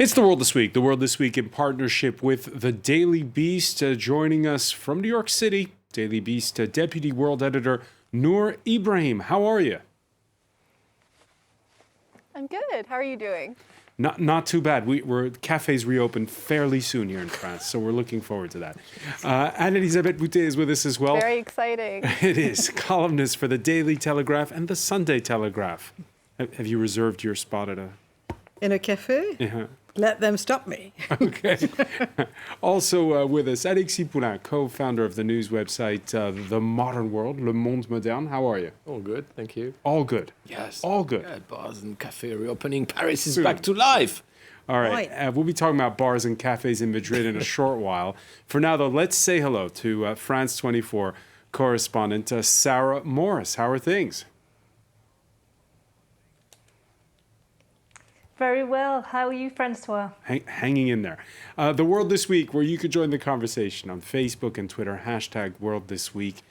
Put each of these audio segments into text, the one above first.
It's The World This Week. The World This Week in partnership with The Daily Beast. Joining us from New York City, Daily Beast Deputy World Editor Noor Ibrahim. How are you? I'm good. How are you doing? Not too bad. Cafes reopen fairly soon here in France, so we're looking forward to that. And Isabel Diaz is with us as well. Very exciting. It is. Columnist for the Daily Telegraph and the Sunday Telegraph. Have you reserved your spot at in a cafe? Yeah. Let them stop me. Okay. Also with us, Alexis Poulain, co-founder of the news website The Modern World, Le Monde Moderne. How are you? All good, thank you. All good? Yes. All good? Yeah, bars and cafe reopening. Paris is back to life. All right. We'll be talking about bars and cafes in Madrid in a short while. For now, though, let's say hello to France 24 correspondent Sarah Morris. How are things? Very well. How are you, Francois? Hanging in there. The World This Week, where you could join the conversation on Facebook and Twitter, hashtag World This Week.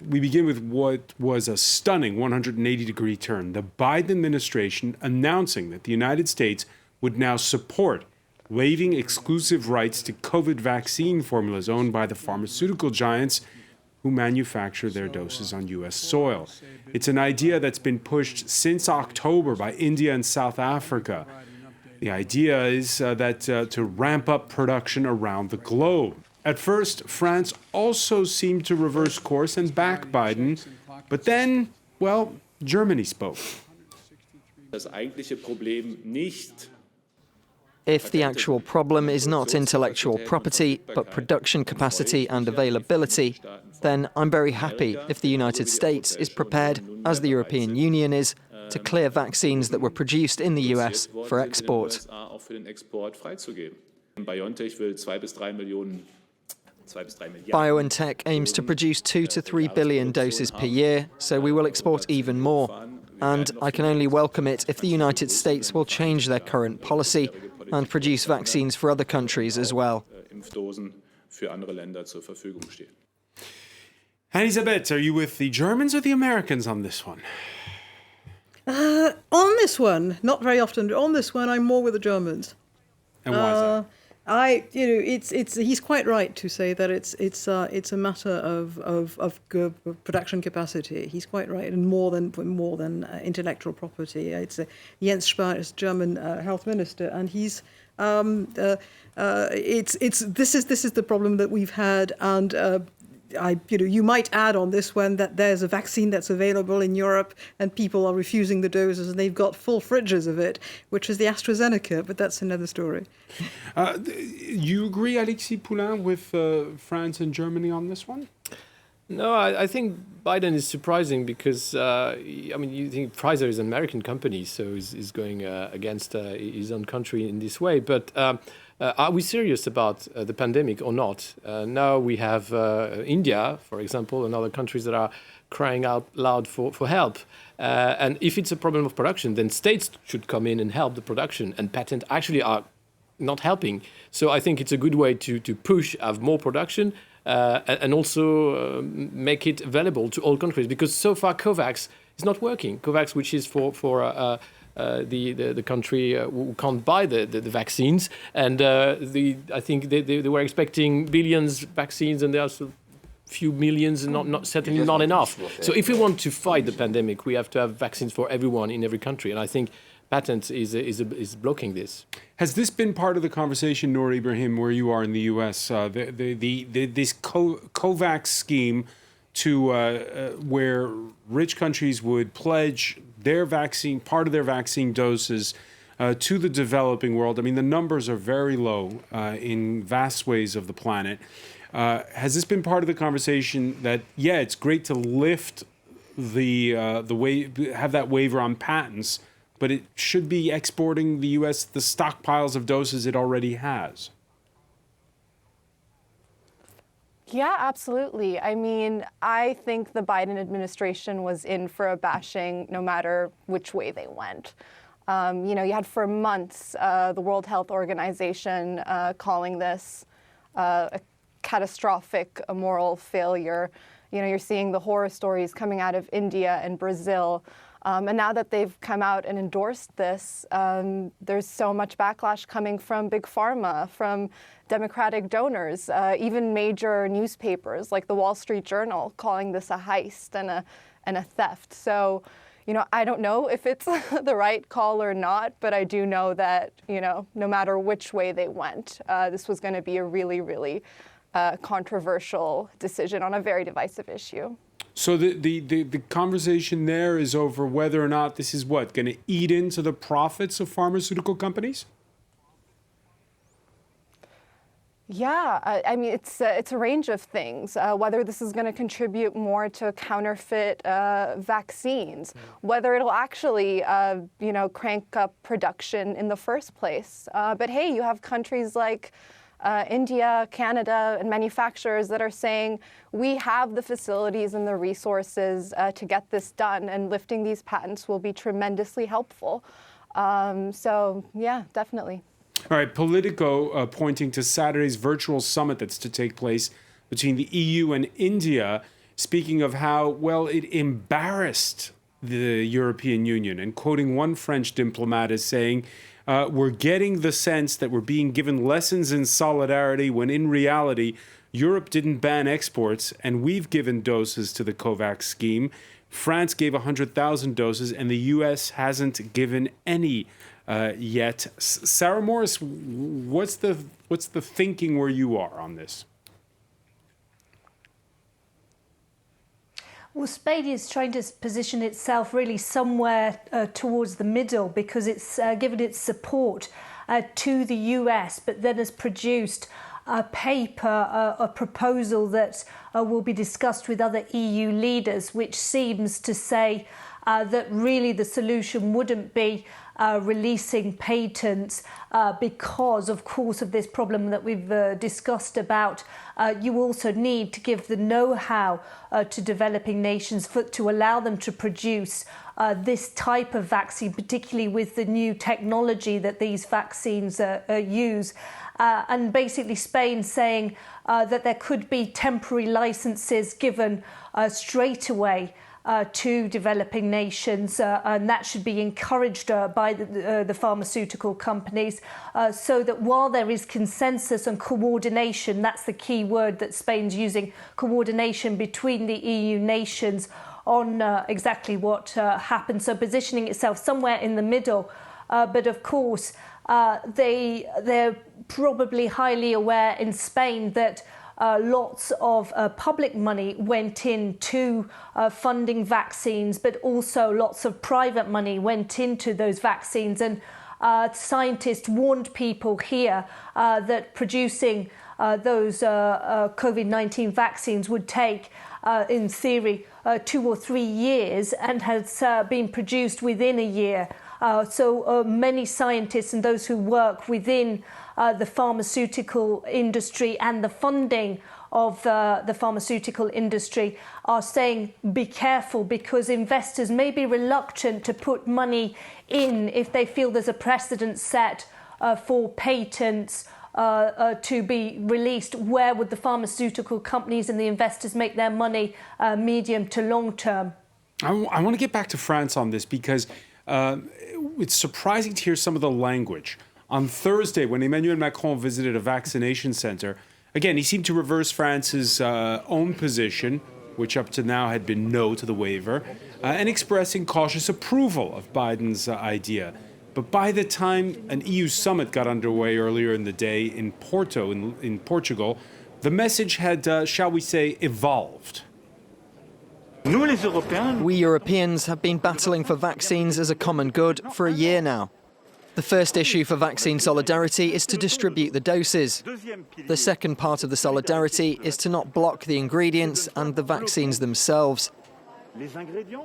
We begin with what was a stunning 180-degree turn. The Biden administration announcing that the United States would now support waiving exclusive rights to COVID vaccine formulas owned by the pharmaceutical giants who manufacture their doses on U.S. soil. It's an idea that's been pushed since October by India and South Africa. The idea is that to ramp up production around the globe. At first, France also seemed to reverse course and back Biden, but then, well, Germany spoke. Das eigentliche Problem nicht If the actual problem is not intellectual property, but production capacity and availability, then I'm very happy if the United States is prepared, as the European Union is, to clear vaccines that were produced in the US for export. BioNTech aims to produce 2 to 3 billion doses per year, so we will export even more. And I can only welcome it if the United States will change their current policy and produce vaccines for other countries as well. And Elisabeth, are you with the Germans or the Americans on this one? On this one, not very often. On this one, I'm more with the Germans. And why is that? He's quite right to say that it's a matter of production capacity. He's quite right, and more than intellectual property. It's Jens Spahn is German health minister, and he's this is the problem that we've had, and you might add on this one that there's a vaccine that's available in Europe and people are refusing the doses and they've got full fridges of it, which is the AstraZeneca, but that's another story. You agree, Alexis Poulain, with France and Germany on this one? No, I think Biden is surprising because, you think Pfizer is an American company, so he's going against his own country in this way. But are we serious about the pandemic or not? Now we have India, for example, and other countries that are crying out loud for help. And if it's a problem of production, then states should come in and help the production, and patents actually are not helping. So I think it's a good way to push, have more production, and also make it available to all countries, because so far COVAX is not working. COVAX, which is for the country who can't buy the vaccines, and I think they were expecting billions vaccines, and there are few millions, and certainly not enough. So if we want to fight the pandemic, we have to have vaccines for everyone in every country, and I think patents is blocking this. Has this been part of the conversation, Noor Ibrahim, where you are in the U.S., this COVAX scheme to where rich countries would pledge their vaccine, part of their vaccine doses to the developing world? I mean, the numbers are very low in vast swathes of the planet. Has this been part of the conversation that, yeah, it's great to lift have that waiver on patents, but it should be exporting the U.S. the stockpiles of doses it already has? Yeah, absolutely. I mean, I think the Biden administration was in for a bashing no matter which way they went. You had for months the World Health Organization calling this a catastrophic moral failure. You're seeing the horror stories coming out of India and Brazil. And now that they've come out and endorsed this, there's so much backlash coming from Big Pharma, from Democratic donors, even major newspapers like the Wall Street Journal calling this a heist and a theft. So, I don't know if it's the right call or not, but I do know that, no matter which way they went, this was going to be a really, really controversial decision on a very divisive issue. So the conversation there is over whether or not this is going to eat into the profits of pharmaceutical companies? Yeah, I mean, it's a range of things. Whether this is going to contribute more to counterfeit vaccines, whether it'll actually, crank up production in the first place. But hey, you have countries like India, Canada, and manufacturers that are saying we have the facilities and the resources to get this done, and lifting these patents will be tremendously helpful. So, yeah, definitely. All right, Politico pointing to Saturday's virtual summit that's to take place between the EU and India, speaking of how, it embarrassed the European Union, and quoting one French diplomat as saying, we're getting the sense that we're being given lessons in solidarity when in reality, Europe didn't ban exports and we've given doses to the COVAX scheme. France gave 100,000 doses and the US hasn't given any yet. Sarah Morris, what's the thinking where you are on this? Well, Spain is trying to position itself really somewhere towards the middle, because it's given its support to the US, but then has produced a paper, a proposal that will be discussed with other EU leaders, which seems to say that really the solution wouldn't be releasing patents because, of course, of this problem that we've discussed about. You also need to give the know-how to developing nations to allow them to produce this type of vaccine, particularly with the new technology that these vaccines use. And basically Spain saying that there could be temporary licenses given straight away to developing nations, and that should be encouraged by the pharmaceutical companies, so that while there is consensus and coordination, that's the key word that Spain's using, coordination between the EU nations on exactly what happened, so positioning itself somewhere in the middle. But of course, they're probably highly aware in Spain that lots of public money went into funding vaccines, but also lots of private money went into those vaccines. And scientists warned people here that producing those COVID-19 vaccines would take, in theory, 2 or 3 years, and has been produced within a year. So many scientists and those who work within the pharmaceutical industry and the funding of the pharmaceutical industry are saying be careful, because investors may be reluctant to put money in if they feel there's a precedent set for patents to be released. Where would the pharmaceutical companies and the investors make their money medium to long term? I want to get back to France on this, because it's surprising to hear some of the language. On Thursday, when Emmanuel Macron visited a vaccination center, again, he seemed to reverse France's own position, which up to now had been no to the waiver, and expressing cautious approval of Biden's idea. But by the time an EU summit got underway earlier in the day in Porto, in Portugal, the message had, shall we say, evolved. We Europeans have been battling for vaccines as a common good for a year now. The first issue for vaccine solidarity is to distribute the doses. The second part of the solidarity is to not block the ingredients and the vaccines themselves.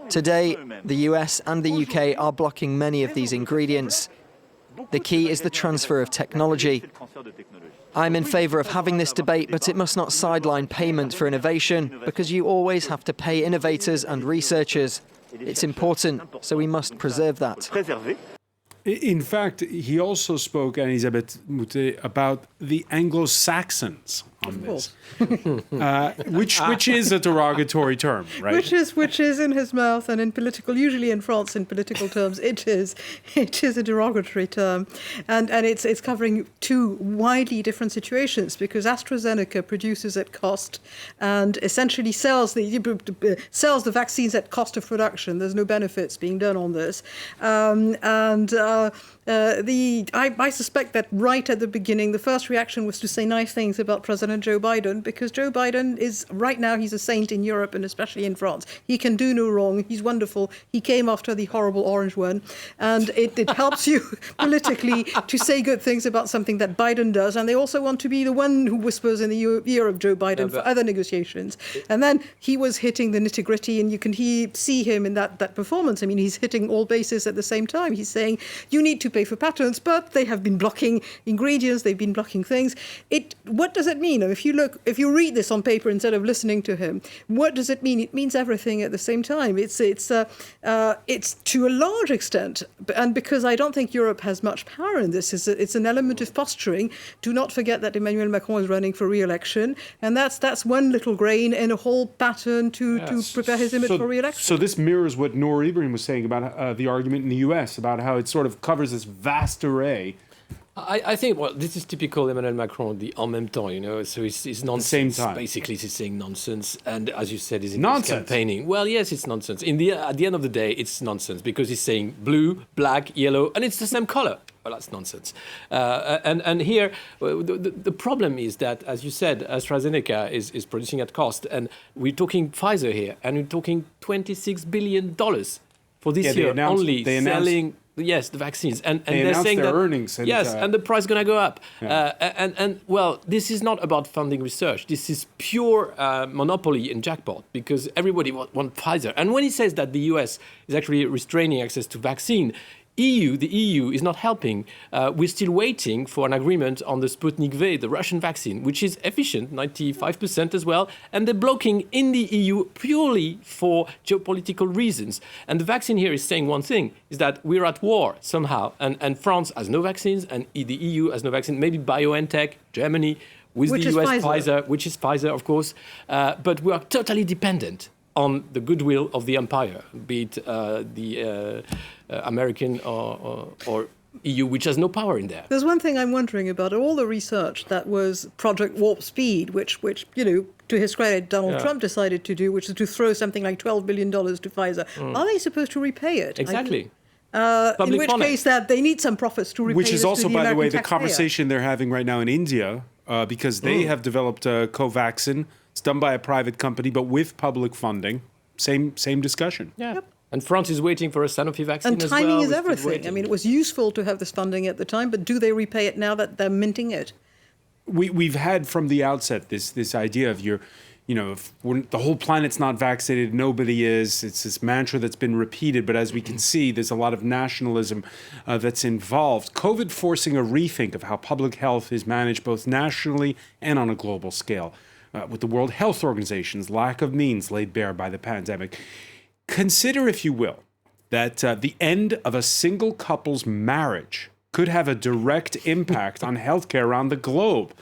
Today, the US and the UK are blocking many of these ingredients. The key is the transfer of technology. I'm in favour of having this debate, but it must not sideline payment for innovation, because you always have to pay innovators and researchers. It's important, so we must preserve that. In fact, he also spoke, and Isabel Diaz, about the Anglo-Saxons on this, which is a derogatory term, right? Which is in his mouth, and in political, usually in France, in political terms, it is a derogatory term, and it's covering two widely different situations, because AstraZeneca produces at cost and essentially sells the vaccines at cost of production. There's no benefits being done on this, I suspect that right at the beginning, the first reaction was to say nice things about President Joe Biden, because Joe Biden is, right now, he's a saint in Europe and especially in France. He can do no wrong. He's wonderful. He came after the horrible orange one. And it helps you politically to say good things about something that Biden does. And they also want to be the one who whispers in the ear of Joe Biden for other negotiations. And then he was hitting the nitty-gritty, and you can see him in that performance. I mean, he's hitting all bases at the same time. He's saying, you need to pay for patents, but they have been blocking ingredients, they've been blocking things. What does it mean? If you read this on paper instead of listening to him, what does it mean? It means everything at the same time. It's to a large extent, and because I don't think Europe has much power in this, it's an element of posturing. Do not forget that Emmanuel Macron is running for re-election, and that's one little grain in a whole pattern to prepare his image for re-election. So this mirrors what Noor Ibrahim was saying about the argument in the US about how it sort of covers this vast array. I think, well, this is typical Emmanuel Macron, the en même temps, so it's nonsense. Same time. Basically, he's saying nonsense. And as you said, he's campaigning. Well, yes, it's nonsense. At the end of the day, it's nonsense, because he's saying blue, black, yellow, and it's the same color. Well, that's nonsense. And here, the problem is that, as you said, AstraZeneca is producing at cost. And we're talking Pfizer here, and we're talking $26 billion for this year only selling... Yes, the vaccines, and they're saying their that earnings. And the price is going to go up. Yeah. Well, this is not about funding research. This is pure monopoly and jackpot, because everybody wants Pfizer. And when he says that the US is actually restraining access to vaccine, the EU is not helping. We're still waiting for an agreement on the Sputnik V, the Russian vaccine, which is efficient, 95% as well. And they're blocking in the EU purely for geopolitical reasons. And the vaccine here is saying one thing, is that we're at war somehow. And France has no vaccines, and the EU has no vaccine. Maybe BioNTech, Germany, with the US Pfizer, which is Pfizer, of course. But we are totally dependent on the goodwill of the empire, be it the American or EU, which has no power in there. There's one thing I'm wondering about. All the research that was Project Warp Speed, which to his credit, Donald Trump decided to do, which is to throw something like $12 billion to Pfizer. Are they supposed to repay it? Exactly. In which case that they need some profits to repay. Which is also, by the way, the taxpayer. conversation they're having right now in India, because they have developed Covaxin. It's done by a private company, but with public funding. Same discussion. Yeah. Yep. And France is waiting for a Sanofi vaccine as well. And timing is everything. I mean, it was useful to have this funding at the time, but do they repay it now that they're minting it? We've had from the outset this idea of if the whole planet's not vaccinated, nobody is. It's this mantra that's been repeated, but as we can see, there's a lot of nationalism that's involved. COVID forcing a rethink of how public health is managed both nationally and on a global scale. With the World Health Organization's lack of means laid bare by the pandemic. Consider, if you will, that the end of a single couple's marriage could have a direct impact on healthcare around the globe.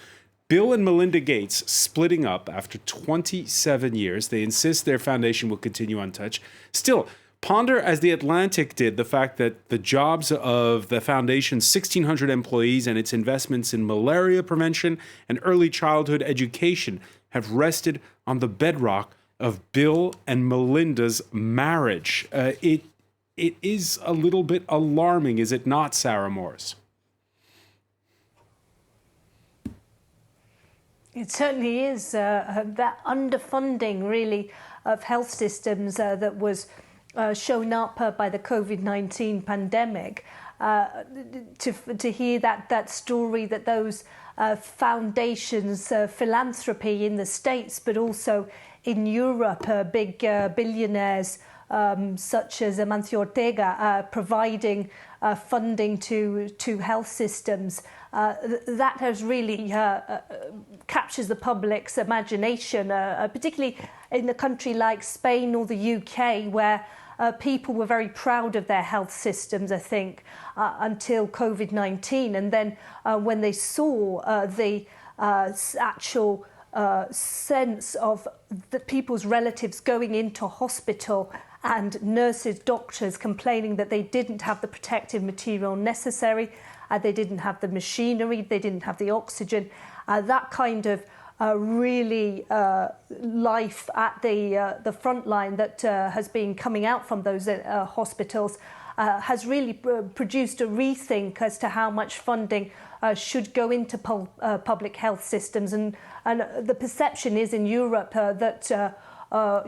Bill and Melinda Gates splitting up after 27 years. They insist their foundation will continue untouched. Still, ponder, as The Atlantic did, the fact that the jobs of the foundation's 1,600 employees and its investments in malaria prevention and early childhood education have rested on the bedrock of Bill and Melinda's marriage. It is a little bit alarming, is it not, Sarah Morris? It certainly is. That underfunding, really, of health systems that was shown up by the COVID-19 pandemic. To hear that story, that those foundations, philanthropy in the States, but also in Europe, big billionaires such as Amancio Ortega providing funding to health systems. That has really captures the public's imagination, particularly in a country like Spain or the UK, where people were very proud of their health systems, I think, until COVID-19. And then when they saw the actual sense of the people's relatives going into hospital and nurses, doctors complaining that they didn't have the protective material necessary, they didn't have the machinery, they didn't have the oxygen. That kind of really life at the front line that has been coming out from those hospitals has really produced a rethink as to how much funding should go into public health systems. And the perception is in Europe that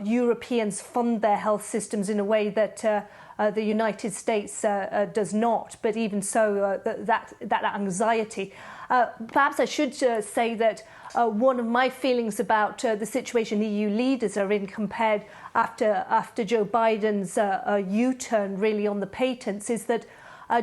Europeans fund their health systems in a way that the United States does not. But even so, that anxiety. Perhaps I should say that one of my feelings about the situation EU leaders are in compared after Joe Biden's U-turn really on the patents is that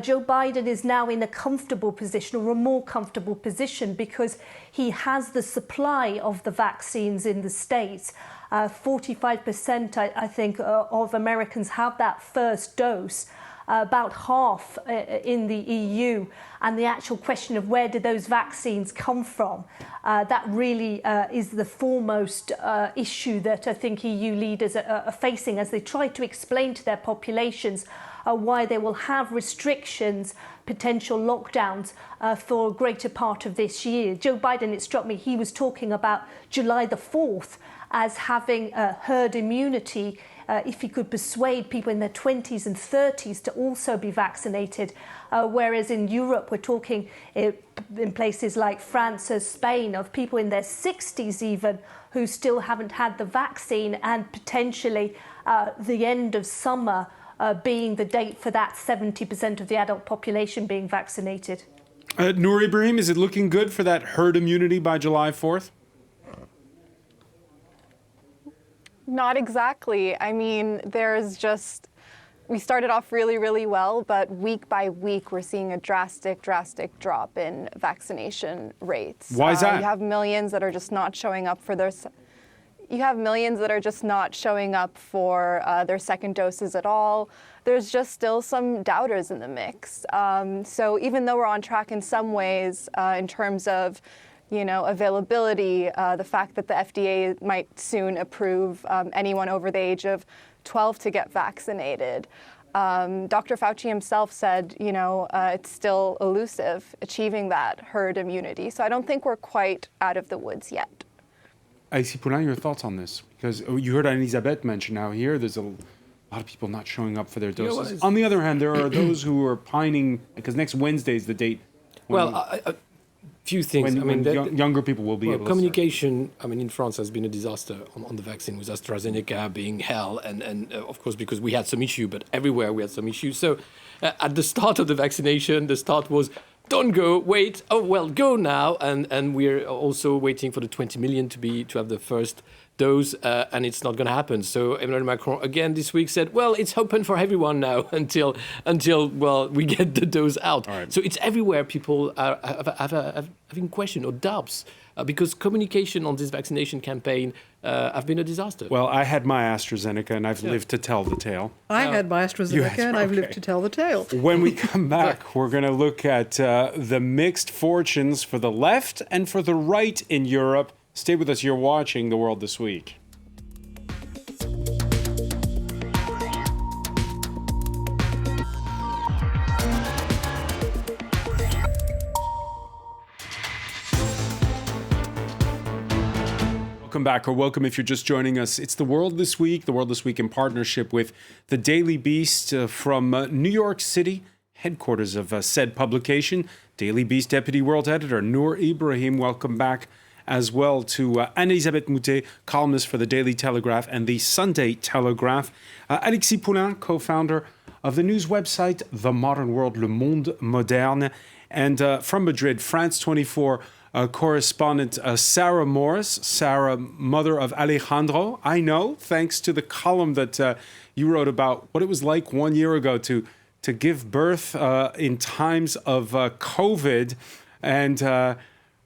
Joe Biden is now in a comfortable position, or a more comfortable position, because he has the supply of the vaccines in the States. 45%, I think, of Americans have that first dose. About half in the EU, and the actual question of where did those vaccines come from, that really is the foremost issue that I think EU leaders are facing as they try to explain to their populations why they will have restrictions, potential lockdowns for a greater part of this year. Joe Biden, it struck me, he was talking about July the 4th as having herd immunity if he could persuade people in their 20s and 30s to also be vaccinated. Whereas in Europe, we're talking in places like France or Spain of people in their 60s even who still haven't had the vaccine, and potentially the end of summer being the date for that 70% of the adult population being vaccinated. Noor Ibrahim, is it looking good for that herd immunity by July 4th? Not exactly. I mean, we started off really, really well, but week by week, we're seeing a drastic drop in vaccination rates. Why is that? You have millions that are just not showing up for their their second doses at all. There's just still some doubters in the mix. So even though we're on track in some ways in terms of availability, the fact that the FDA might soon approve anyone over the age of 12 to get vaccinated. Dr. Fauci himself said, it's still elusive achieving that herd immunity. So I don't think we're quite out of the woods yet. Alexis Poulain, your thoughts on this? Because you heard Elisabeth mention now here, there's a lot of people not showing up for their doses. On the other hand, there are those who are pining, because next Wednesday is the date. Few things. Younger people will be able to communication, in France has been a disaster on the vaccine, with AstraZeneca being hell, and of course, because we had some issue, but everywhere we had some issues. So at the start of the vaccination, the start was, don't go, wait, go now. And we're also waiting for the 20 million to have the first dose, and it's not going to happen. So Emmanuel Macron again this week said, it's open for everyone now until we get the dose out. Right. So it's everywhere. People are having questions or doubts because communication on this vaccination campaign have been a disaster. Well, I had my AstraZeneca and I've lived to tell the tale. I had my AstraZeneca and I've lived to tell the tale. When we come back, we're going to look at the mixed fortunes for the left and for the right in Europe. Stay with us. You're watching The World This Week. Welcome back, or welcome if you're just joining us. It's The World This Week. The World This Week in partnership with The Daily Beast from New York City, headquarters of said publication. Daily Beast Deputy World Editor Noor Ibrahim, welcome back as well to Anne-Elisabeth Moutet, columnist for the Daily Telegraph and the Sunday Telegraph. Alexis Poulain, co-founder of the news website The Modern World, Le Monde Moderne. And from Madrid, France 24 correspondent Sarah Morris. Sarah, mother of Alejandro. I know, thanks to the column that you wrote about what it was like 1 year ago to give birth in times of COVID. And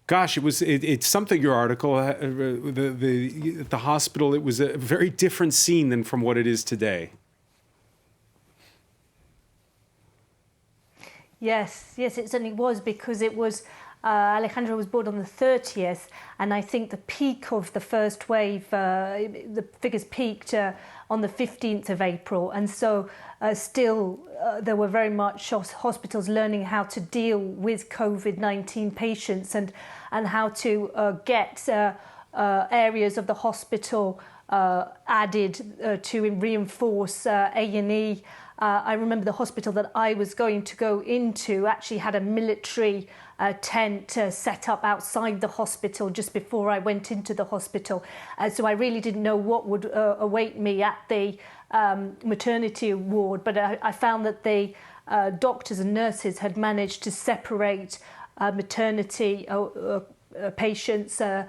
gosh, it's something, your article, the hospital, it was a very different scene than from what it is today. Yes, it certainly was, because it was Alejandro was born on the 30th, and I think the peak of the first wave, the figures peaked on the 15th of April. And so still there were very much hospitals learning how to deal with COVID-19 patients and how to get areas of the hospital added to reinforce A&E. I remember the hospital that I was going to go into actually had a military tent set up outside the hospital just before I went into the hospital. So I really didn't know what would await me at the maternity ward, but I found that the doctors and nurses had managed to separate maternity patients, the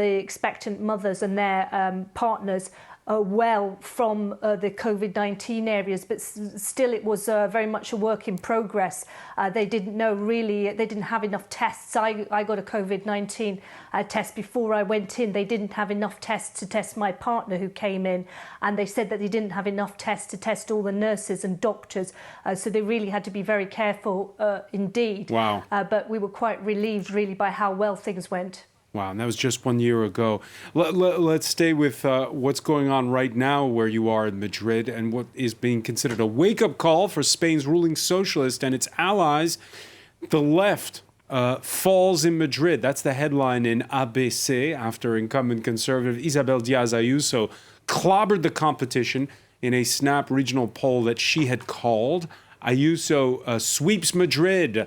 expectant mothers and their partners well from the COVID-19 areas, but still it was very much a work in progress. They didn't know really, they didn't have enough tests. I got a COVID-19 test before I went in. They didn't have enough tests to test my partner who came in, and they said that they didn't have enough tests to test all the nurses and doctors. So they really had to be very careful indeed. Wow. But we were quite relieved really by how well things went. Wow, and that was just 1 year ago. Let's stay with what's going on right now where you are in Madrid and what is being considered a wake-up call for Spain's ruling socialist and its allies. The left falls in Madrid. That's the headline in ABC after incumbent conservative Isabel Diaz Ayuso clobbered the competition in a snap regional poll that she had called. Ayuso sweeps Madrid.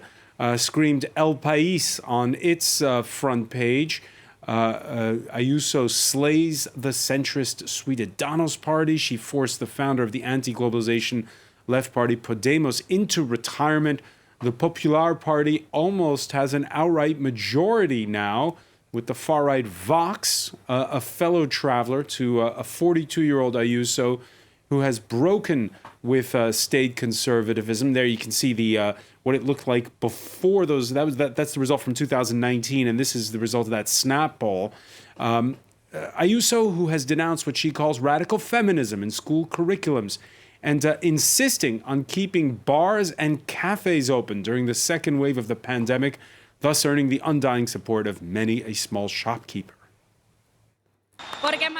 Screamed El País on its front page. Ayuso slays the centrist Ciudadanos party. She forced the founder of the anti-globalization left party Podemos into retirement. The Popular Party almost has an outright majority now, with the far-right Vox, a fellow traveler to a 42-year-old Ayuso who has broken with state conservatism. There you can see the what it looked like before those. That's the result from 2019, and this is the result of that snap poll. Ayuso, who has denounced what she calls radical feminism in school curriculums, and insisting on keeping bars and cafes open during the second wave of the pandemic, thus earning the undying support of many a small shopkeeper.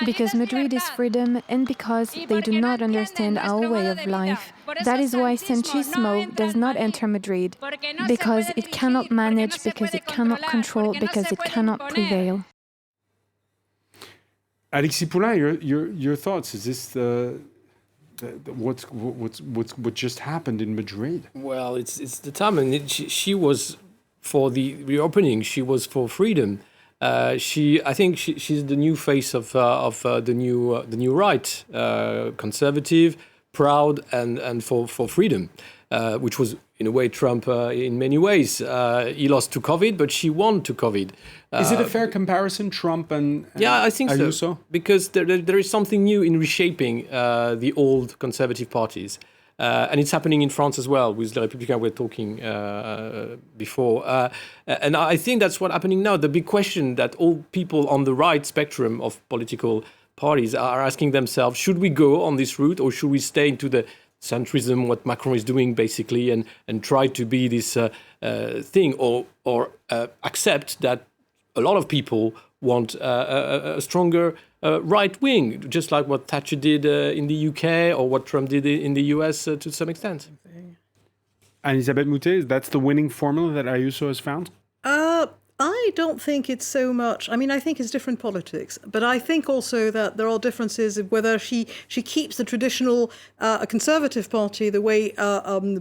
Because Madrid is freedom and because they do not understand our way of life. That is why Sanchismo does not enter Madrid. Because it cannot manage, because it cannot control, because it cannot prevail. Alexis Poulain, your thoughts? Is this what just happened in Madrid? Well, it's the time, and she was for the reopening. She was for freedom. I think she's the new face of the new right, conservative, proud, and for freedom, which was in a way Trump in many ways. He lost to COVID, but she won to COVID. Is it a fair comparison, Trump and yeah, I think Ayuso? So, because there is something new in reshaping the old conservative parties. And it's happening in France as well, with the Républicains we're talking before. And I think that's what's happening now. The big question that all people on the right spectrum of political parties are asking themselves, should we go on this route or should we stay into the centrism, what Macron is doing basically, and try to be this thing, or accept that a lot of people want a stronger right wing, just like what Thatcher did in the UK or what Trump did in the US to some extent. And Isabelle Moutet, that's the winning formula that Ayuso has found? I don't think it's so much. I mean, I think it's different politics, but I think also that there are differences of whether she keeps the traditional Conservative Party the way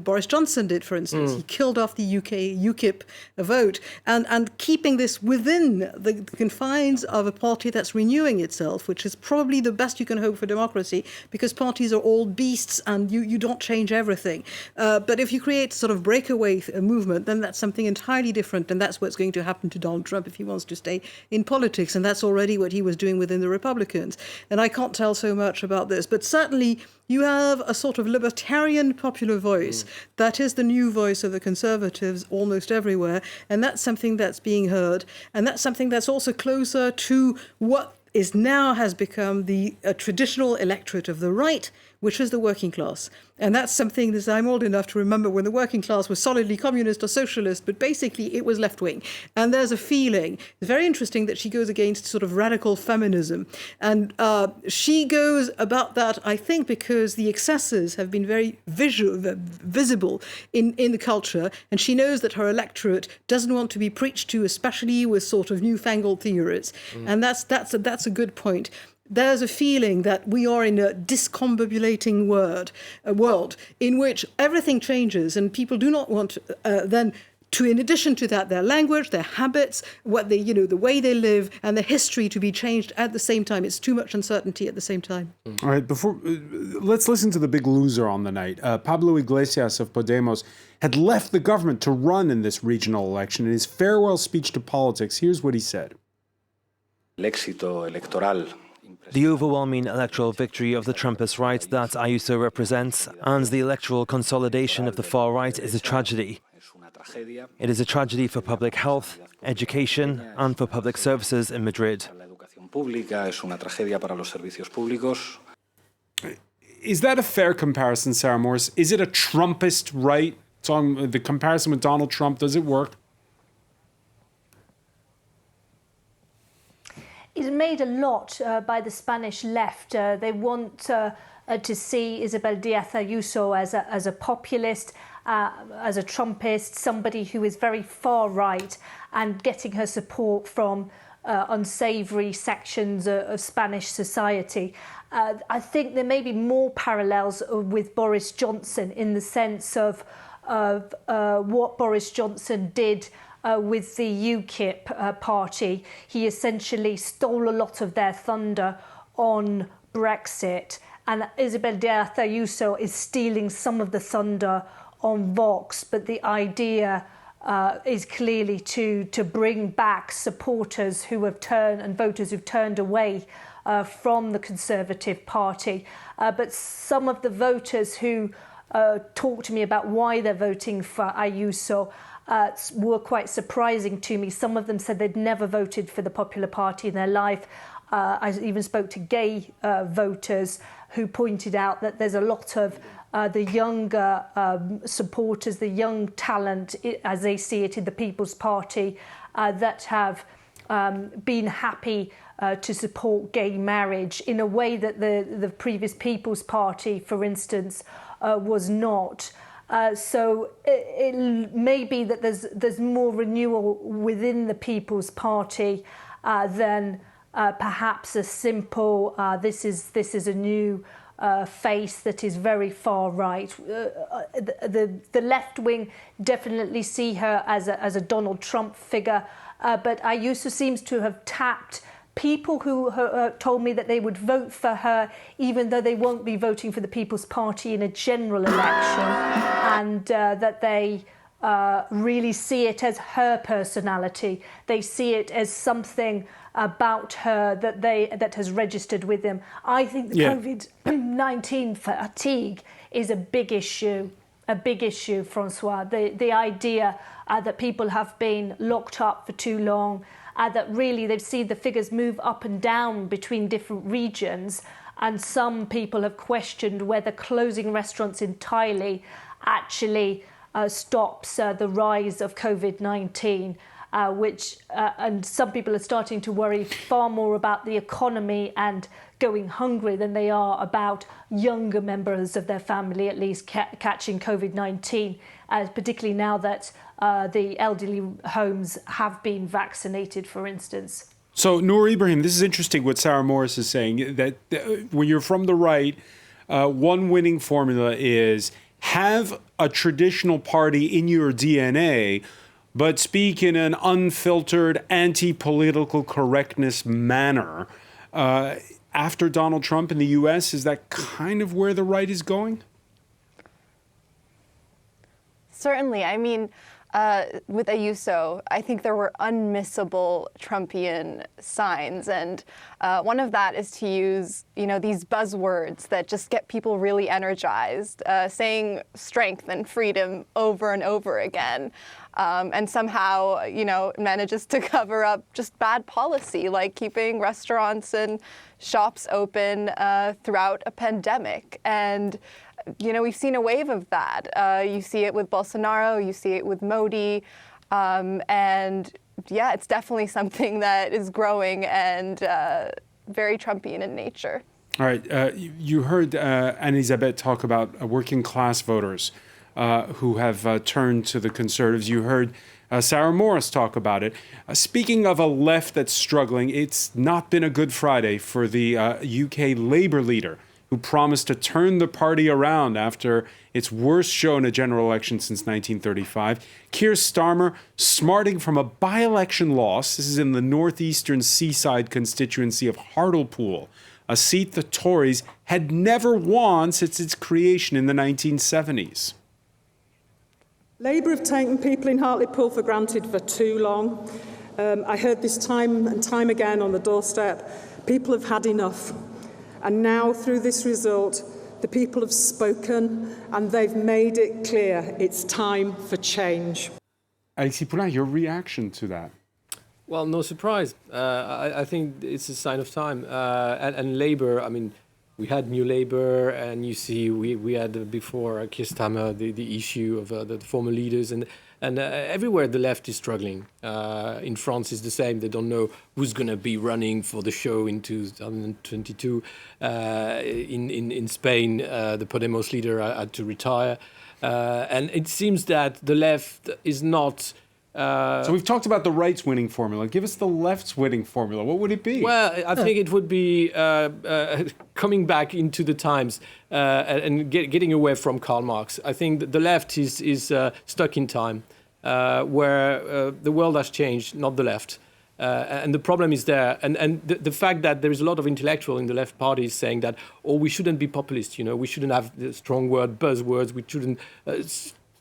Boris Johnson did, for instance. He killed off the UKIP vote, and keeping this within the confines of a party that's renewing itself, which is probably the best you can hope for democracy, because parties are all beasts and you don't change everything. But if you create sort of breakaway movement, then that's something entirely different, and that's what's going to happen to Donald Trump if he wants to stay in politics, and that's already what he was doing within the Republicans. And I can't tell so much about this, but certainly you have a sort of libertarian popular voice that is the new voice of the Conservatives almost everywhere, and that's something that's being heard, and that's something that's also closer to what has become the traditional electorate of the right, which is the working class. And that's something that I'm old enough to remember when the working class was solidly communist or socialist, but basically it was left-wing. And there's a feeling, it's very interesting that she goes against sort of radical feminism. And she goes about that, I think, because the excesses have been very visible in the culture. And she knows that her electorate doesn't want to be preached to, especially with sort of newfangled theories. And that's a good point. There's a feeling that we are in a discombobulating world in which everything changes, and people do not want then to, in addition to that, their language, their habits, what they, the way they live, and the history to be changed at the same time. It's too much uncertainty at the same time. All right, let's listen to the big loser on the night. Pablo Iglesias of Podemos had left the government to run in this regional election. In his farewell speech to politics, here's what he said. The overwhelming electoral victory of the Trumpist right that Ayuso represents and the electoral consolidation of the far right is a tragedy. It is a tragedy for public health, education, and for public services in Madrid. Is that a fair comparison, Sarah Morris? Is it a Trumpist right? The comparison with Donald Trump, does it work? It's made a lot by the Spanish left. They want to see Isabel Diaz Ayuso as a populist, as a Trumpist, somebody who is very far right, and getting her support from unsavoury sections of Spanish society. I think there may be more parallels with Boris Johnson in the sense of what Boris Johnson did with the UKIP party. He essentially stole a lot of their thunder on Brexit, and Isabel Diaz Ayuso is stealing some of the thunder on Vox, but the idea is clearly to bring back supporters who have turned and voters who've turned away from the Conservative Party. But some of the voters who talk to me about why they're voting for Ayuso were quite surprising to me. Some of them said they'd never voted for the Popular Party in their life. I even spoke to gay voters who pointed out that there's a lot of the younger supporters, the young talent, as they see it in the People's Party, that have been happy to support gay marriage in a way that the previous People's Party, for instance, was not. So it may be that there's more renewal within the People's Party than perhaps a simple this is a new face that is very far right. The left wing definitely see her as a Donald Trump figure, but Ayuso seems to have tapped people who told me that they would vote for her even though they won't be voting for the People's Party in a general election, and that they really see it as her personality. They see it as something about her that has registered with them. I think the COVID-19 fatigue is a big issue, Francois. The idea that people have been locked up for too long, that really they've seen the figures move up and down between different regions, and some people have questioned whether closing restaurants entirely actually stops the rise of COVID-19, and some people are starting to worry far more about the economy and going hungry than they are about younger members of their family at least catching COVID-19, particularly now that the elderly homes have been vaccinated, for instance. So, Noor Ibrahim, this is interesting what Sarah Morris is saying, that when you're from the right, one winning formula is have a traditional party in your DNA, but speak in an unfiltered, anti-political correctness manner. After Donald Trump in the U.S., is that kind of where the right is going? Certainly. I mean, with Ayuso, I think there were unmissable Trumpian signs. And one of that is to use, these buzzwords that just get people really energized, saying strength and freedom over and over again. and somehow, manages to cover up just bad policy, like keeping restaurants and shops open throughout a pandemic. And, we've seen a wave of that. You see it with Bolsonaro, you see it with Modi, and yeah, it's definitely something that is growing and very Trumpian in nature. All right. You heard Anne-Elisabeth talk about working class voters who have turned to the Conservatives. You heard Sarah Morris talk about it. Speaking of a left that's struggling, it's not been a good Friday for the UK Labour leader, who promised to turn the party around after its worst show in a general election since 1935. Keir Starmer smarting from a by-election loss. This is in the northeastern seaside constituency of Hartlepool, a seat the Tories had never won since its creation in the 1970s. Labour have taken people in Hartlepool for granted for too long. I heard this time and time again on the doorstep. People have had enough. And now, through this result, the people have spoken and they've made it clear it's time for change. Alexis Poulain, your reaction to that? Well, no surprise. I think it's a sign of time. And Labour, I mean, we had New Labour, and you see we had before Keir Starmer the issue of the former leaders, and everywhere the left is struggling. In France is the same. They don't know who's going to be running for the show in 2022. In Spain, the Podemos leader had to retire. And it seems that the left is not... So we've talked about the right's winning formula. Give us the left's winning formula. What would it be? Well, I think it would be coming back into the times and getting away from Karl Marx. I think that the left is stuck in time, where the world has changed, not the left. And the problem is there. And the fact that there is a lot of intellectual in the left party saying that, we shouldn't be populist, we shouldn't have the strong word, buzzwords, we shouldn't...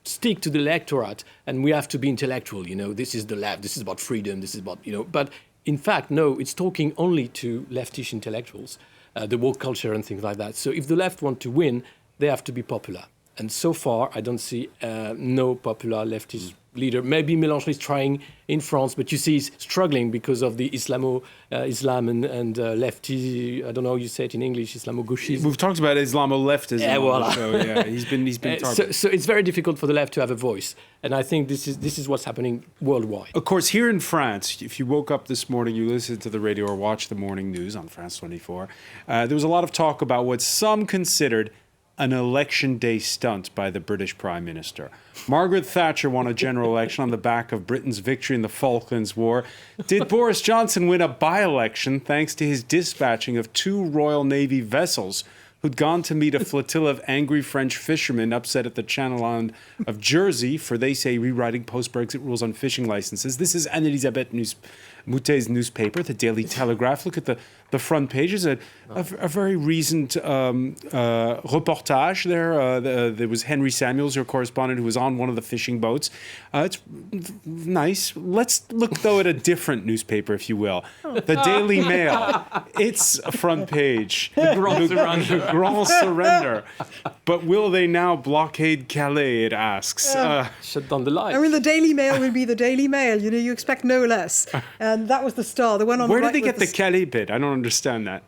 stick to the electorate, and we have to be intellectual, this is the left, this is about freedom, this is about, but in fact, no, it's talking only to leftish intellectuals, the woke culture and things like that. So if the left want to win, they have to be popular. And so far, I don't see no popular leftist leader. Maybe Mélenchon is trying in France, but you see he's struggling because of the Islam and lefty, I don't know how you say it in English, Islamo-gauchism. We've talked about Islamo-leftism. Yeah, voilà. So yeah, he's been targeted. So it's very difficult for the left to have a voice. And I think this is what's happening worldwide. Of course, here in France, if you woke up this morning, you listened to the radio or watched the morning news on France 24, there was a lot of talk about what some considered an election day stunt by the British Prime Minister. Margaret Thatcher won a general election on the back of Britain's victory in the Falklands War. Did Boris Johnson win a by-election thanks to his dispatching of 2 Royal Navy vessels who'd gone to meet a flotilla of angry French fishermen upset at the Channel Island of Jersey for, they say, rewriting post-Brexit rules on fishing licenses? This is Anne-Elisabeth Moutet's newspaper, the Daily Telegraph. Look at the front page. Is a very recent reportage there. There was Henry Samuels, your correspondent, who was on one of the fishing boats. It's nice. Let's look, though, at a different newspaper, if you will. The Daily Mail. Its front page. The Grand Surrender. But will they now blockade Calais, it asks. Shut down the lights. I mean, the Daily Mail will be the Daily Mail. You expect no less. And that was the star. The one on Where the did they get the Calais bit? I don't understand that.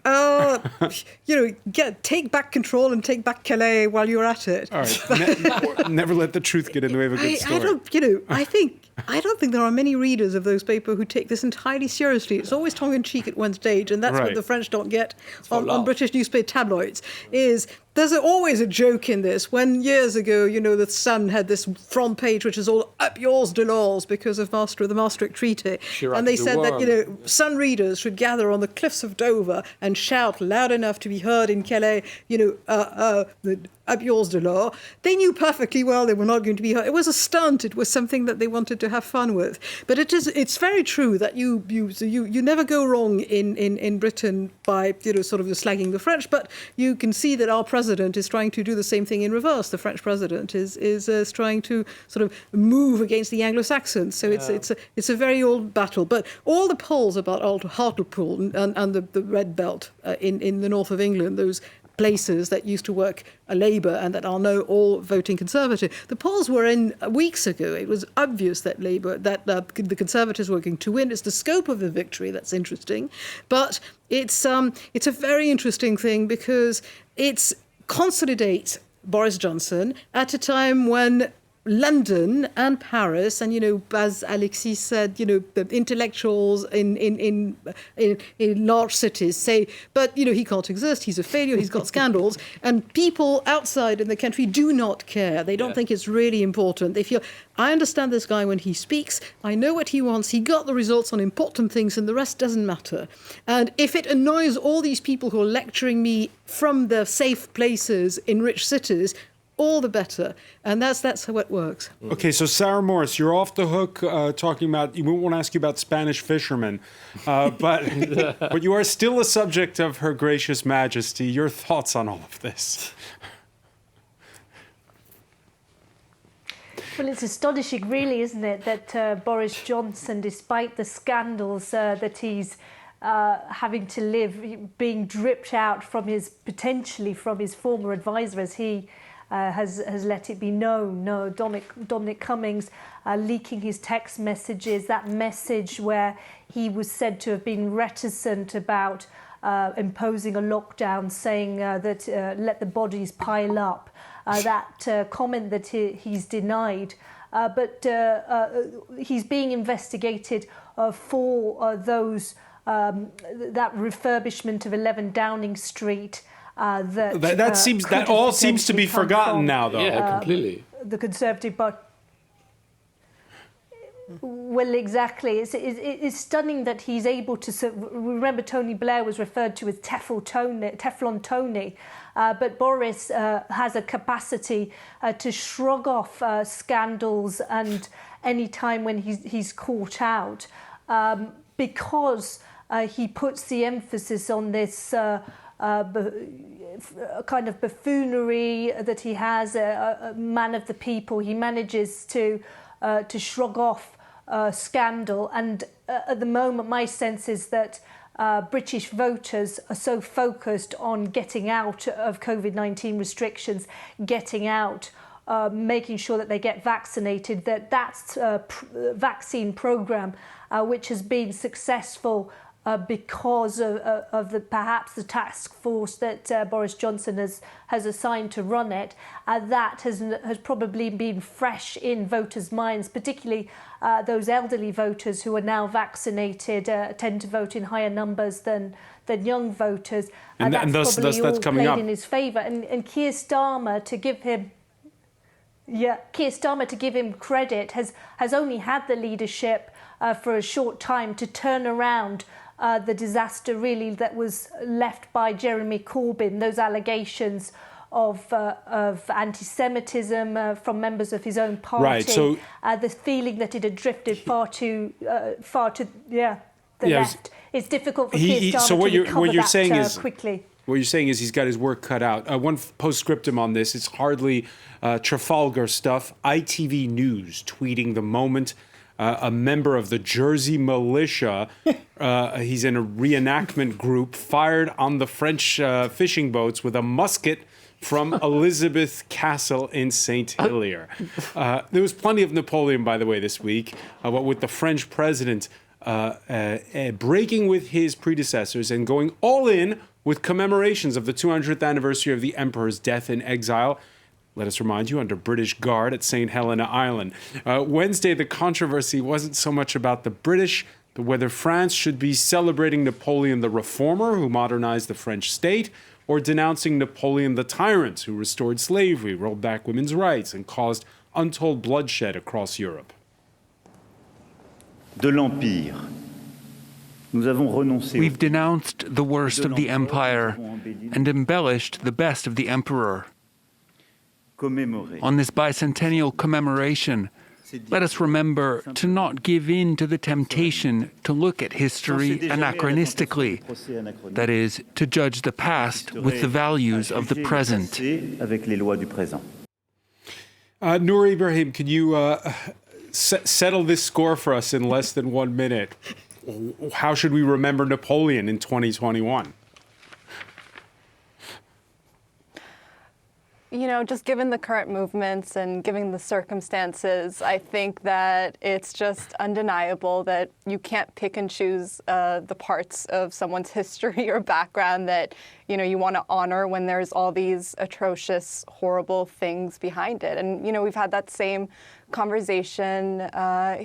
Take back control and take back Calais while you're at it. All right. Never let the truth get in the way of a good story. I don't think there are many readers of those papers who take this entirely seriously. It's always tongue-in-cheek at one stage, and that's what the French don't get on British newspaper tabloids, is there's always a joke in this. When years ago, the Sun had this front page which is all up yours, Delors, because of the Maastricht Treaty. And they said that, Sun readers should gather on the cliffs of Dover and shout loud enough to be heard in Calais, up yours, Delors. They knew perfectly well they were not going to be heard. It was a stunt. It was something that they wanted to have fun with. But it's very true that you never go wrong in Britain by, sort of slagging the French, but you can see that our president is trying to do the same thing in reverse. The French president is trying to sort of move against the Anglo-Saxons. So it's a very old battle. But all the polls about Hartlepool and the Red Belt in the north of England, those places that used to work Labour and that are now all voting Conservative. The polls were in weeks ago. It was obvious that the Conservatives were going to win. It's the scope of the victory that's interesting, but it's a very interesting thing because it consolidates Boris Johnson at a time when London and Paris, and as Alexis said, the intellectuals in large cities say, but he can't exist. He's a failure. He's got scandals, and people outside in the country do not care. They don't think it's really important. They feel, I understand this guy when he speaks. I know what he wants. He got the results on important things, and the rest doesn't matter. And if it annoys all these people who are lecturing me from the safe places in rich cities, all the better. And that's how it works. Okay, so Sarah Morris, you're off the hook talking about, we won't ask you about Spanish fishermen, but you are still a subject of Her Gracious Majesty. Your thoughts on all of this? Well, it's astonishing, really, isn't it, that Boris Johnson, despite the scandals that he's having to live, being dripped out potentially from his former advisor, as he has let it be known. No, Dominic Cummings leaking his text messages, that message where he was said to have been reticent about imposing a lockdown, saying that let the bodies pile up. That comment that he's denied. But he's being investigated for that refurbishment of 11 Downing Street. That all seems to be forgotten now, though. Yeah, completely. The Conservative Party. Well, exactly. It's stunning that he's able to. Remember, Tony Blair was referred to as Teflon Tony, but Boris has a capacity to shrug off scandals and any time when he's caught out, because he puts the emphasis on this. Kind of buffoonery that he has, a man of the people. He manages to shrug off scandal, and at the moment my sense is that British voters are so focused on getting out of COVID-19 restrictions, getting out, making sure that they get vaccinated, that's a vaccine programme which has been successful because of perhaps the task force that Boris Johnson has assigned to run it, that has probably been fresh in voters' minds, particularly those elderly voters who are now vaccinated tend to vote in higher numbers than young voters. And that's that's all coming played up in his favour. And Keir Starmer, to give him. Yeah, Keir Starmer, to give him credit, has only had the leadership for a short time to turn around the disaster really that was left by Jeremy Corbyn, those allegations of anti-Semitism from members of his own party, right, so, the feeling that it had drifted far to the left. It's difficult for Keir Starmer so to recover that quickly. What you're saying is he's got his work cut out. One postscriptum on this, it's hardly Trafalgar stuff. ITV News tweeting the moment a member of the Jersey militia, he's in a reenactment group, fired on the French fishing boats with a musket from Elizabeth Castle in St. Helier. There was plenty of Napoleon, by the way, this week, with the French president breaking with his predecessors and going all in with commemorations of the 200th anniversary of the emperor's death in exile. Let us remind you, under British guard at St. Helena Island. Wednesday, the controversy wasn't so much about the British, but whether France should be celebrating Napoleon the Reformer, who modernized the French state, or denouncing Napoleon the Tyrant, who restored slavery, rolled back women's rights, and caused untold bloodshed across Europe. De l'Empire. We've denounced the worst of the empire and embellished the best of the emperor. On this bicentennial commemoration, let us remember to not give in to the temptation to look at history anachronistically, that is, to judge the past with the values of the present. Noor Ibrahim, can you settle this score for us in less than 1 minute? How should we remember Napoleon in 2021? you know, just given the current movements and given the circumstances, I think that it's just undeniable that you can't pick and choose the parts of someone's history or background that, you know, you want to honor when there's all these atrocious, horrible things behind it. And, you know, we've had that same conversation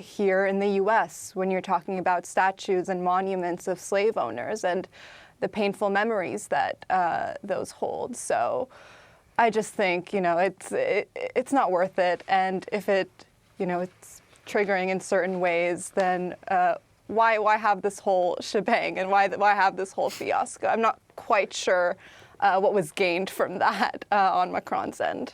here in the U.S. when you're talking about statues and monuments of slave owners and the painful memories that those hold. So I just think, you know, it's not worth it. And if it, you know, it's triggering in certain ways, then why have this whole shebang and why have this whole fiasco? I'm not quite sure what was gained from that on Macron's end.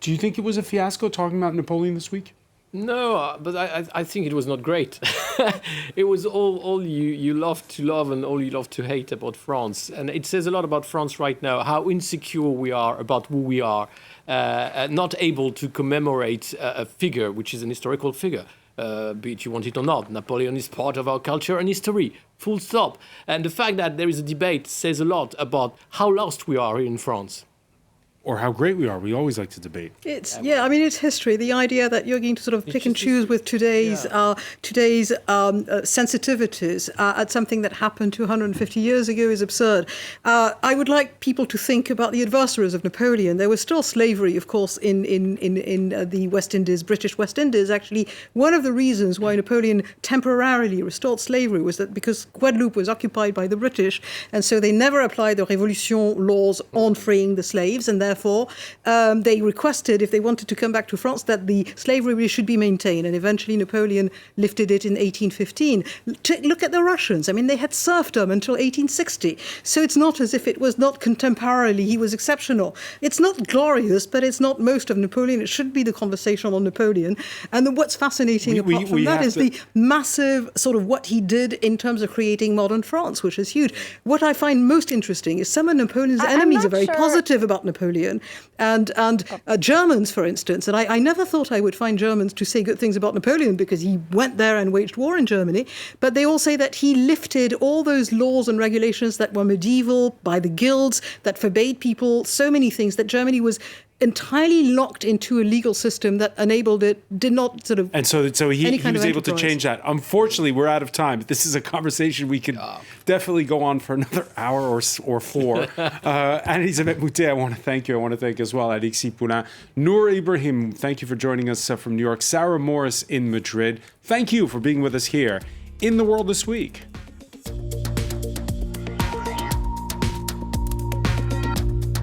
Do you think it was a fiasco talking about Napoleon this week? No, but I think it was not great. It was all you love to love and all you love to hate about France. And it says a lot about France right now, how insecure we are about who we are, not able to commemorate a figure, which is an historical figure, be it you want it or not. Napoleon is part of our culture and history, full stop. And the fact that there is a debate says a lot about how lost we are here in France. Or how great we are. We always like to debate. It's I mean, it's history. The idea that you're going to sort of pick and choose with today's sensitivities at something that happened 250 years ago is absurd. I would like people to think about the adversaries of Napoleon. There was still slavery, of course, in the West Indies, British West Indies. Actually, one of the reasons why Napoleon temporarily restored slavery was that because Guadeloupe was occupied by the British, and so they never applied the Révolution laws on freeing the slaves, and therefore they requested, if they wanted to come back to France, that the slavery should be maintained. And eventually Napoleon lifted it in 1815. Look at the Russians. I mean, they had serfdom until 1860. So it's not as if it was not contemporarily, he was exceptional. It's not glorious, but it's not most of Napoleon. It should be the conversation on Napoleon. And then what's fascinating apart from that is the massive sort of what he did in terms of creating modern France, which is huge. What I find most interesting is some of Napoleon's enemies are very positive about Napoleon. And Germans, for instance, and I never thought I would find Germans to say good things about Napoleon because he went there and waged war in Germany, but they all say that he lifted all those laws and regulations that were medieval by the guilds, that forbade people so many things, that Germany was entirely locked into a legal system that enabled it, did not sort of... And so he was able to change that. Unfortunately, we're out of time. This is a conversation we could definitely go on for another hour or four. Anne-Elisabeth Moutet, I want to thank you. I want to thank as well Alexis Poulain. Noor Ibrahim, thank you for joining us from New York. Sarah Morris in Madrid, thank you for being with us here in The World This Week.